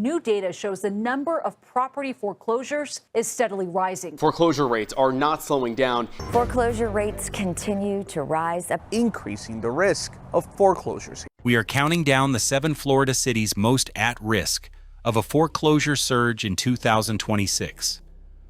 new data shows the number of property foreclosures is steadily rising. Foreclosure rates are not slowing down. Foreclosure rates continue to rise, increasing the risk of foreclosures. We are counting down the 7 Florida cities most at risk of a foreclosure surge in 2026.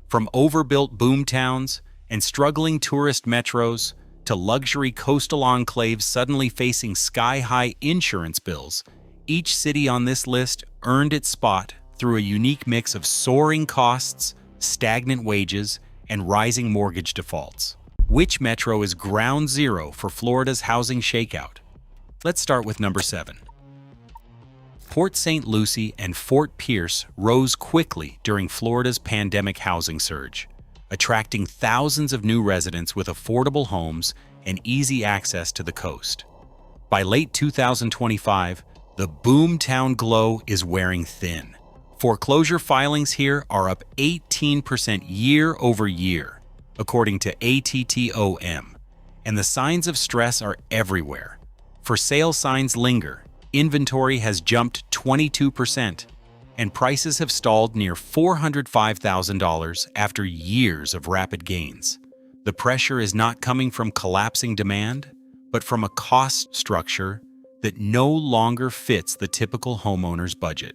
From overbuilt boom towns and struggling tourist metros to luxury coastal enclaves suddenly facing sky-high insurance bills, each city on this list earned its spot through a unique mix of soaring costs, stagnant wages, and rising mortgage defaults. Which metro is ground zero for Florida's housing shakeout? Let's start with number 7. Port St. Lucie and Fort Pierce rose quickly during Florida's pandemic housing surge, attracting thousands of new residents with affordable homes and easy access to the coast. By late 2025, the boomtown glow is wearing thin. Foreclosure filings here are up 18% year over year, according to ATTOM, and the signs of stress are everywhere. For sale signs linger, inventory has jumped 22%, and prices have stalled near $405,000 after years of rapid gains. The pressure is not coming from collapsing demand, but from a cost structure that no longer fits the typical homeowner's budget.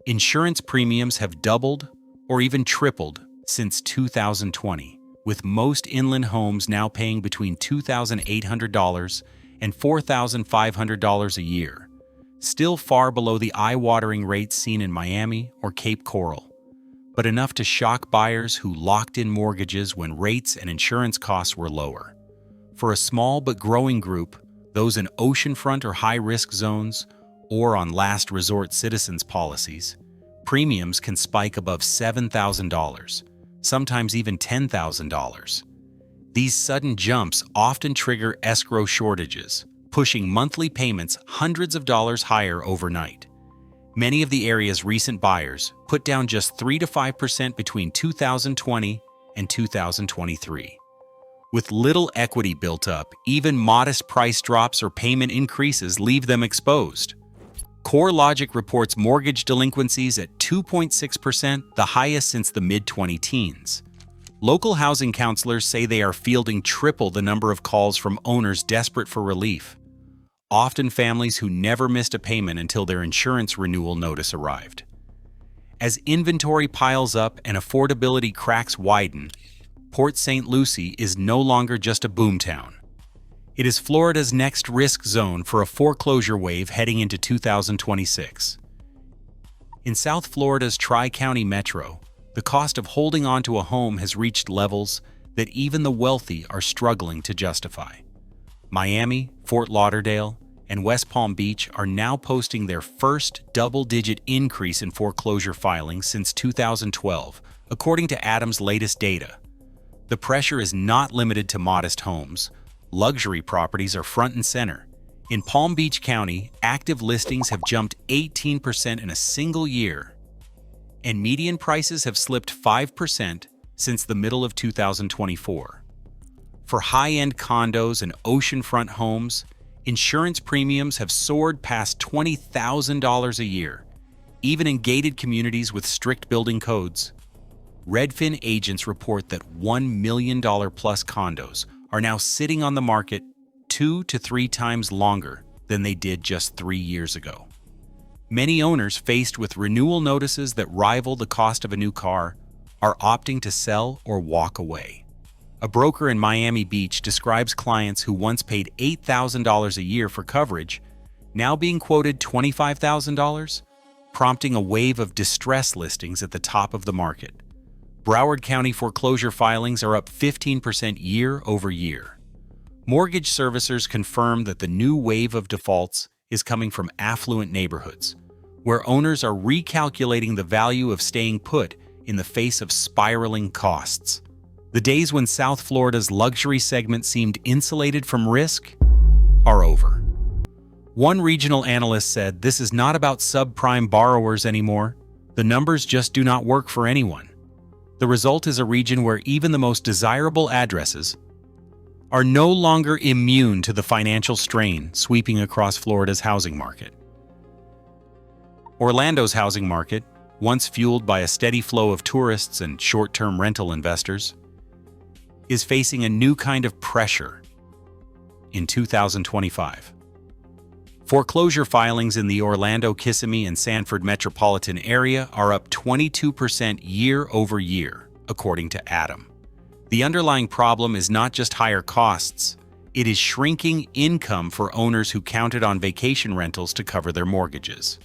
Insurance premiums have doubled or even tripled since 2020, with most inland homes now paying between $2,800 and $4,500 a year, still far below the eye-watering rates seen in Miami or Cape Coral, but enough to shock buyers who locked in mortgages when rates and insurance costs were lower. For a small but growing group, those in oceanfront or high-risk zones, or on last resort citizens policies, premiums can spike above $7,000, sometimes even $10,000. These sudden jumps often trigger escrow shortages, pushing monthly payments hundreds of dollars higher overnight. Many of the area's recent buyers put down just 3 to 5% between 2020 and 2023. With little equity built up, even modest price drops or payment increases leave them exposed. CoreLogic reports mortgage delinquencies at 2.6%, the highest since the mid-2010s. Local housing counselors say they are fielding triple the number of calls from owners desperate for relief, often families who never missed a payment until their insurance renewal notice arrived. As inventory piles up and affordability cracks widen, Port St. Lucie is no longer just a boomtown. It is Florida's next risk zone for a foreclosure wave heading into 2026. In South Florida's Tri-County Metro, the cost of holding on to a home has reached levels that even the wealthy are struggling to justify. Miami, Fort Lauderdale, and West Palm Beach are now posting their first double-digit increase in foreclosure filings since 2012, according to Adam's latest data. The pressure is not limited to modest homes. Luxury properties are front and center. In Palm Beach County, active listings have jumped 18% in a single year, and median prices have slipped 5% since the middle of 2024. For high-end condos and oceanfront homes, insurance premiums have soared past $20,000 a year, even in gated communities with strict building codes. Redfin agents report that $1 million plus condos are now sitting on the market 2 to 3 times longer than they did just 3 years ago. Many owners faced with renewal notices that rival the cost of a new car are opting to sell or walk away. A broker in Miami Beach describes clients who once paid $8,000 a year for coverage now being quoted $25,000, prompting a wave of distress listings at the top of the market. Broward County foreclosure filings are up 15% year over year. Mortgage servicers confirm that the new wave of defaults is coming from affluent neighborhoods, where owners are recalculating the value of staying put in the face of spiraling costs. The days when South Florida's luxury segment seemed insulated from risk are over. One regional analyst said this is not about subprime borrowers anymore. The numbers just do not work for anyone. The result is a region where even the most desirable addresses are no longer immune to the financial strain sweeping across Florida's housing market. Orlando's housing market, once fueled by a steady flow of tourists and short-term rental investors, is facing a new kind of pressure in 2025. Foreclosure filings in the Orlando, Kissimmee, and Sanford metropolitan area are up 22% year over year, according to Adam. The underlying problem is not just higher costs, it is shrinking income for owners who counted on vacation rentals to cover their mortgages.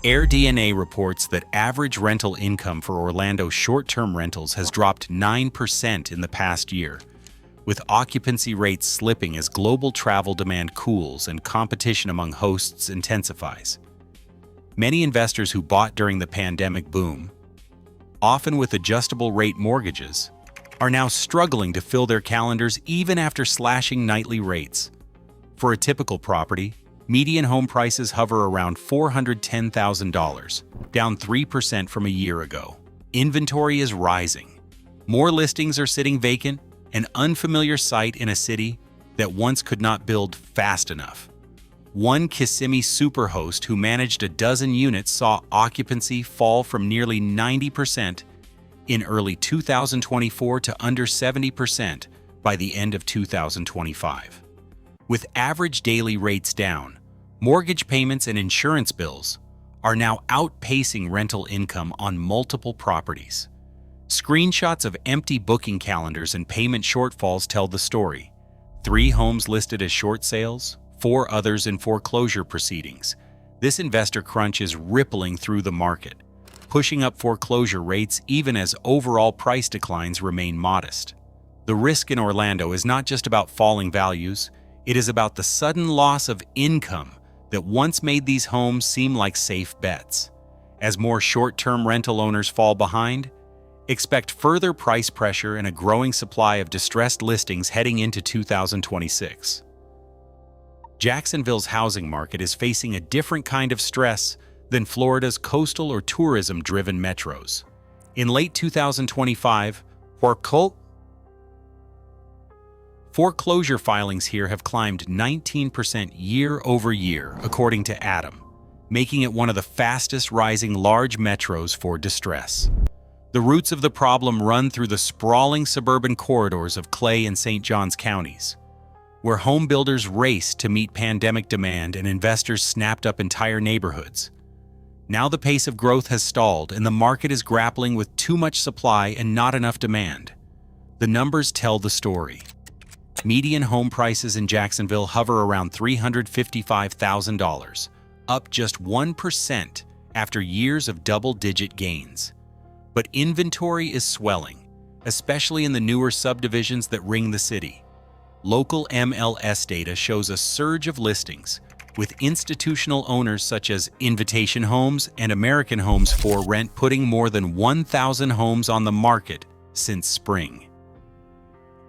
AirDNA reports that average rental income for Orlando short-term rentals has dropped 9% in the past year, with occupancy rates slipping as global travel demand cools and competition among hosts intensifies. Many investors who bought during the pandemic boom, often with adjustable-rate mortgages, are now struggling to fill their calendars even after slashing nightly rates. For a typical property, median home prices hover around $410,000, down 3% from a year ago. Inventory is rising. More listings are sitting vacant, an unfamiliar sight in a city that once could not build fast enough. One Kissimmee superhost who managed a dozen units saw occupancy fall from nearly 90% in early 2024 to under 70% by the end of 2025. With average daily rates down, mortgage payments and insurance bills are now outpacing rental income on multiple properties. Screenshots of empty booking calendars and payment shortfalls tell the story. 3 homes listed as short sales, 4 others in foreclosure proceedings. This investor crunch is rippling through the market, pushing up foreclosure rates even as overall price declines remain modest. The risk in Orlando is not just about falling values, it is about the sudden loss of income that once made these homes seem like safe bets. As more short-term rental owners fall behind, expect further price pressure and a growing supply of distressed listings heading into 2026. Jacksonville's housing market is facing a different kind of stress than Florida's coastal or tourism-driven metros. In late 2025, foreclosure filings here have climbed 19% year over year, according to Adam, making it one of the fastest rising large metros for distress. The roots of the problem run through the sprawling suburban corridors of Clay and St. Johns counties, where home builders raced to meet pandemic demand and investors snapped up entire neighborhoods. Now the pace of growth has stalled and the market is grappling with too much supply and not enough demand. The numbers tell the story. Median home prices in Jacksonville hover around $355,000, up just 1% after years of double-digit gains. But inventory is swelling, especially in the newer subdivisions that ring the city. Local MLS data shows a surge of listings, with institutional owners such as Invitation Homes and American Homes for Rent putting more than 1,000 homes on the market since spring.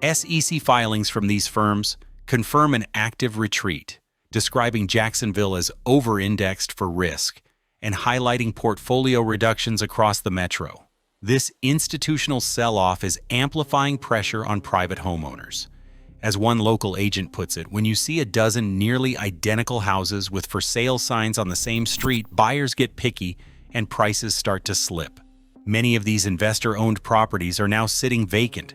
SEC filings from these firms confirm an active retreat, describing Jacksonville as over-indexed for risk and highlighting portfolio reductions across the metro. This institutional sell-off is amplifying pressure on private homeowners. As one local agent puts it, when you see a dozen nearly identical houses with for sale signs on the same street, buyers get picky and prices start to slip. Many of these investor-owned properties are now sitting vacant,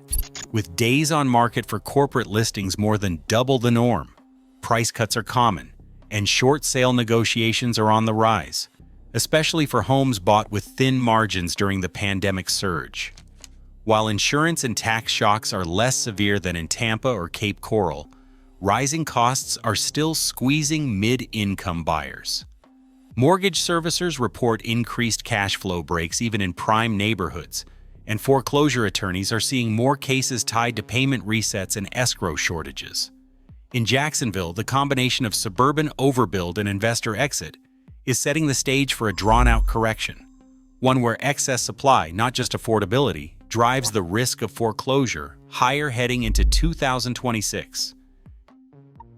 with days on market for corporate listings more than double the norm. Price cuts are common, and short sale negotiations are on the rise, especially for homes bought with thin margins during the pandemic surge. While insurance and tax shocks are less severe than in Tampa or Cape Coral, rising costs are still squeezing mid-income buyers. Mortgage servicers report increased cash flow breaks even in prime neighborhoods, and foreclosure attorneys are seeing more cases tied to payment resets and escrow shortages. In Jacksonville, the combination of suburban overbuild and investor exit is setting the stage for a drawn-out correction, one where excess supply, not just affordability, drives the risk of foreclosure higher heading into 2026.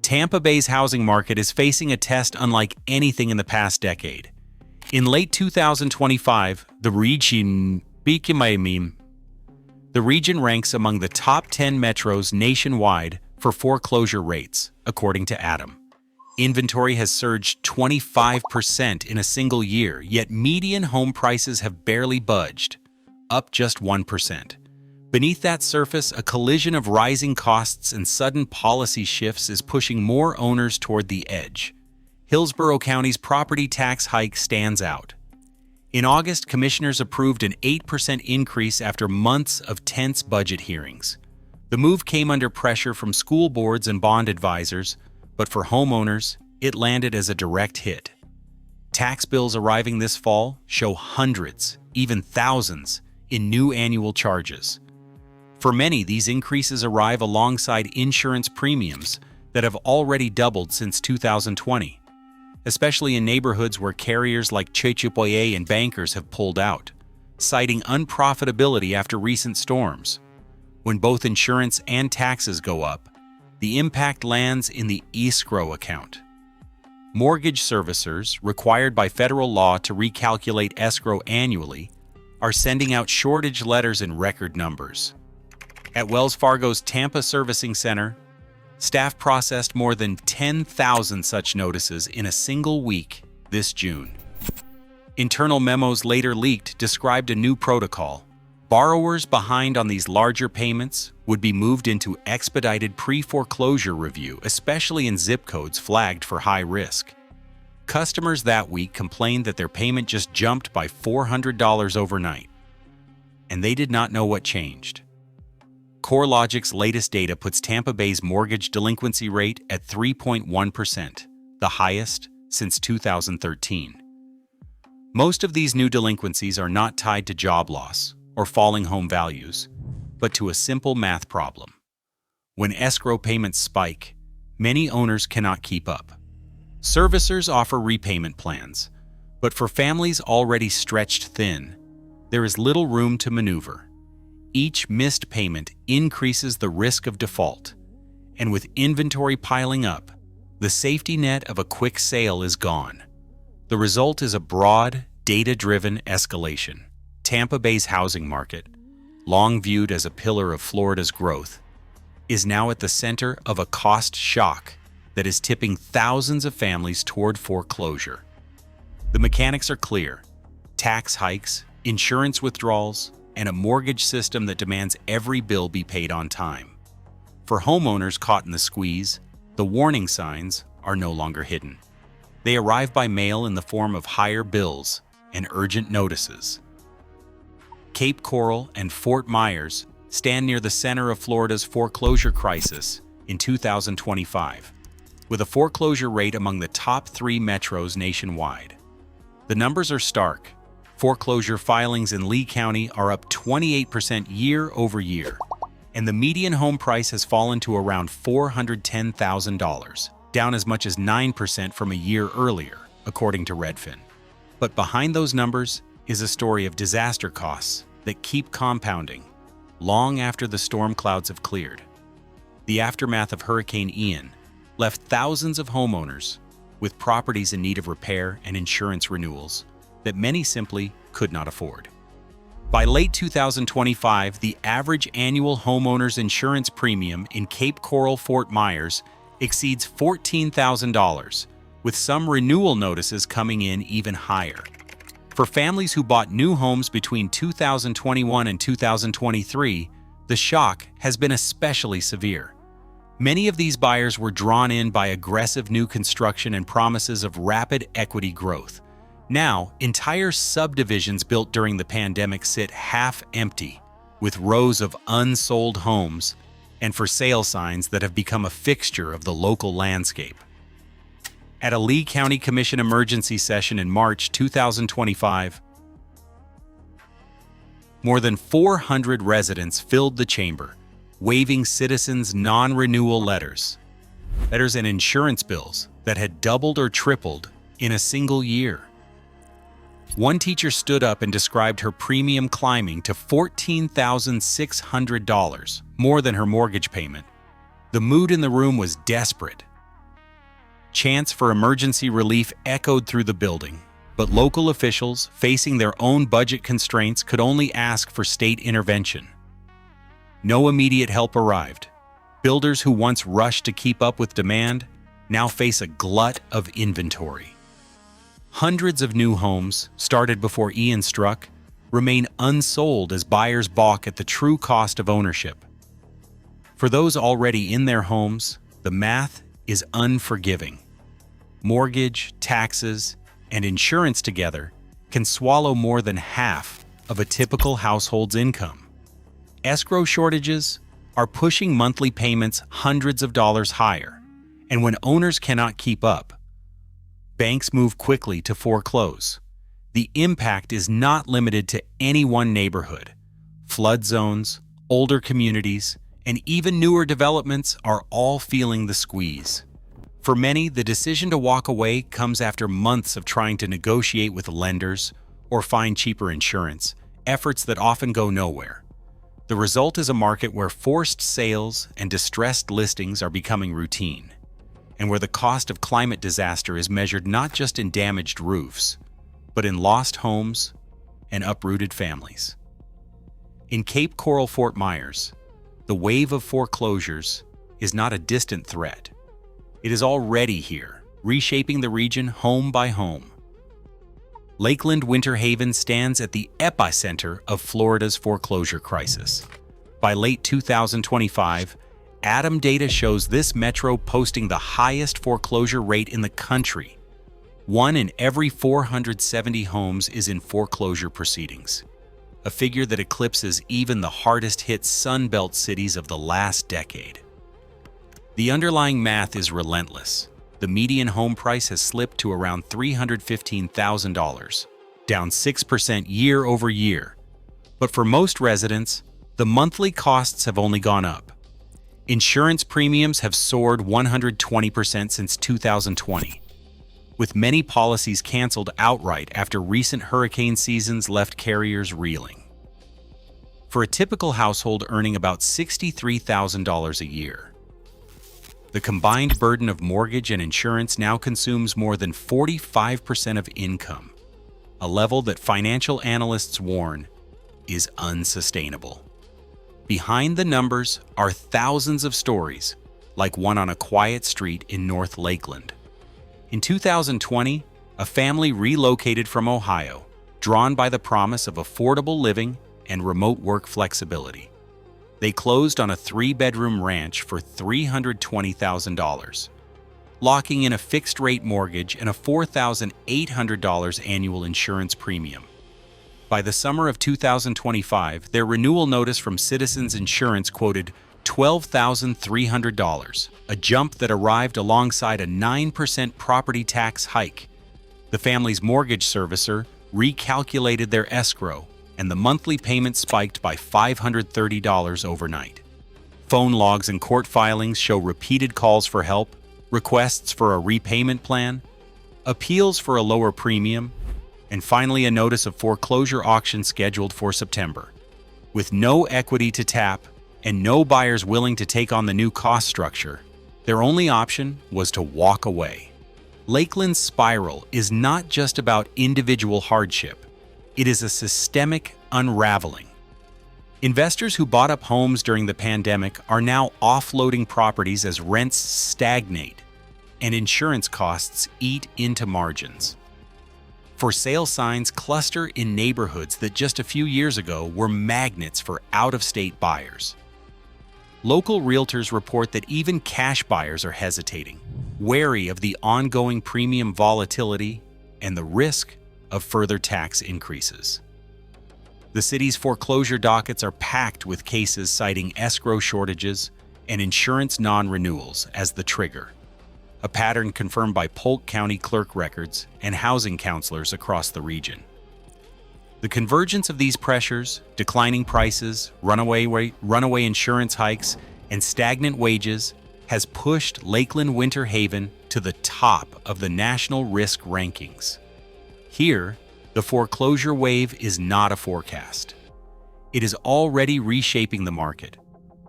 Tampa Bay's housing market is facing a test unlike anything in the past decade. In late 2025, the region ranks among the top 10 metros nationwide for foreclosure rates, according to Adam. Inventory has surged 25% in a single year, yet median home prices have barely budged, up just 1%. Beneath that surface, a collision of rising costs and sudden policy shifts is pushing more owners toward the edge. Hillsborough County's property tax hike stands out. In August, commissioners approved an 8% increase after months of tense budget hearings. The move came under pressure from school boards and bond advisors, but for homeowners, it landed as a direct hit. Tax bills arriving this fall show hundreds, even thousands, in new annual charges. For many, these increases arrive alongside insurance premiums that have already doubled since 2020, especially in neighborhoods where carriers like Chechepoye and bankers have pulled out, citing unprofitability after recent storms. When both insurance and taxes go up, the impact lands in the escrow account. Mortgage servicers, required by federal law to recalculate escrow annually, are sending out shortage letters in record numbers. At Wells Fargo's Tampa Servicing Center, staff processed more than 10,000 such notices in a single week this June. Internal memos later leaked described a new protocol. Borrowers behind on these larger payments would be moved into expedited pre-foreclosure review, especially in zip codes flagged for high risk. Customers that week complained that their payment just jumped by $400 overnight, and they did not know what changed. CoreLogic's latest data puts Tampa Bay's mortgage delinquency rate at 3.1%, the highest since 2013. Most of these new delinquencies are not tied to job loss or falling home values, but to a simple math problem. When escrow payments spike, many owners cannot keep up. Servicers offer repayment plans, but for families already stretched thin, there is little room to maneuver. Each missed payment increases the risk of default, and with inventory piling up, the safety net of a quick sale is gone. The result is a broad, data-driven escalation. Tampa Bay's housing market, long viewed as a pillar of Florida's growth, is now at the center of a cost shock that is tipping thousands of families toward foreclosure. The mechanics are clear: tax hikes, insurance withdrawals, and a mortgage system that demands every bill be paid on time. For homeowners caught in the squeeze, the warning signs are no longer hidden. They arrive by mail in the form of higher bills and urgent notices. Cape Coral and Fort Myers stand near the center of Florida's foreclosure crisis in 2025, with a foreclosure rate among the top 3 metros nationwide. The numbers are stark. Foreclosure filings in Lee County are up 28% year over year, and the median home price has fallen to around $410,000, down as much as 9% from a year earlier, according to Redfin. But behind those numbers is a story of disaster costs that keep compounding long after the storm clouds have cleared. The aftermath of Hurricane Ian left thousands of homeowners with properties in need of repair and insurance renewals that many simply could not afford. By late 2025, the average annual homeowner's insurance premium in Cape Coral, Fort Myers exceeds $14,000, with some renewal notices coming in even higher. For families who bought new homes between 2021 and 2023, the shock has been especially severe. Many of these buyers were drawn in by aggressive new construction and promises of rapid equity growth. Now, entire subdivisions built during the pandemic sit half empty, with rows of unsold homes and for sale signs that have become a fixture of the local landscape. At a Lee County Commission emergency session in March 2025, more than 400 residents filled the chamber, waving citizens' non-renewal letters and insurance bills that had doubled or tripled in a single year. One teacher stood up and described her premium climbing to $14,600, more than her mortgage payment. The mood in the room was desperate. Chants for emergency relief echoed through the building, but local officials, facing their own budget constraints, could only ask for state intervention. No immediate help arrived. Builders who once rushed to keep up with demand now face a glut of inventory. Hundreds of new homes, started before Ian struck, remain unsold as buyers balk at the true cost of ownership. For those already in their homes, the math is unforgiving. Mortgage, taxes, and insurance together can swallow more than half of a typical household's income. Escrow shortages are pushing monthly payments hundreds of dollars higher, and when owners cannot keep up, banks move quickly to foreclose. The impact is not limited to any one neighborhood. Flood zones, older communities, and even newer developments are all feeling the squeeze. For many, the decision to walk away comes after months of trying to negotiate with lenders or find cheaper insurance, efforts that often go nowhere. The result is a market where forced sales and distressed listings are becoming routine, and where the cost of climate disaster is measured not just in damaged roofs, but in lost homes and uprooted families. In Cape Coral-Fort Myers, the wave of foreclosures is not a distant threat. It is already here, reshaping the region home by home. Lakeland Winter Haven stands at the epicenter of Florida's foreclosure crisis. By late 2025, ATTOM data shows this metro posting the highest foreclosure rate in the country. 1 in every 470 homes is in foreclosure proceedings, a figure that eclipses even the hardest-hit Sunbelt cities of the last decade. The underlying math is relentless. The median home price has slipped to around $315,000, down 6% year over year. But for most residents, the monthly costs have only gone up. Insurance premiums have soared 120% since 2020, with many policies canceled outright after recent hurricane seasons left carriers reeling. For a typical household earning about $63,000 a year, the combined burden of mortgage and insurance now consumes more than 45% of income, a level that financial analysts warn is unsustainable. Behind the numbers are thousands of stories, like one on a quiet street in North Lakeland. In 2020, a family relocated from Ohio, drawn by the promise of affordable living and remote work flexibility. They closed on a 3-bedroom ranch for $320,000, locking in a fixed-rate mortgage and a $4,800 annual insurance premium. By the summer of 2025, their renewal notice from Citizens Insurance quoted $12,300, a jump that arrived alongside a 9% property tax hike. The family's mortgage servicer recalculated their escrow, and the monthly payment spiked by $530 overnight. Phone logs and court filings show repeated calls for help, requests for a repayment plan, appeals for a lower premium, and finally a notice of foreclosure auction scheduled for September. With no equity to tap and no buyers willing to take on the new cost structure, their only option was to walk away. Lakeland's spiral is not just about individual hardship. It is a systemic unraveling. Investors who bought up homes during the pandemic are now offloading properties as rents stagnate and insurance costs eat into margins. For sale signs cluster in neighborhoods that just a few years ago were magnets for out-of-state buyers. Local realtors report that even cash buyers are hesitating, wary of the ongoing premium volatility and the risk of further tax increases. The city's foreclosure dockets are packed with cases citing escrow shortages and insurance non-renewals as the trigger, a pattern confirmed by Polk County clerk records and housing counselors across the region. The convergence of these pressures, declining prices, runaway insurance hikes, and stagnant wages has pushed Lakeland Winter Haven to the top of the national risk rankings. Here, the foreclosure wave is not a forecast. It is already reshaping the market,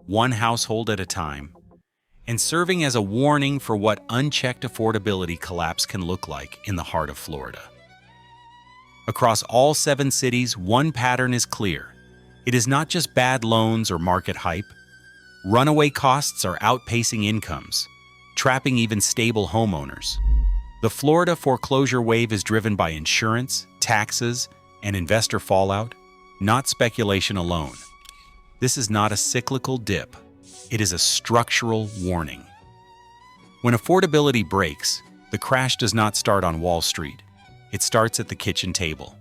one household at a time, and serving as a warning for what unchecked affordability collapse can look like in the heart of Florida. Across all 7 cities, one pattern is clear. It is not just bad loans or market hype. Runaway costs are outpacing incomes, trapping even stable homeowners. The Florida foreclosure wave is driven by insurance, taxes, and investor fallout, not speculation alone. This is not a cyclical dip. It is a structural warning. When affordability breaks, the crash does not start on Wall Street. It starts at the kitchen table.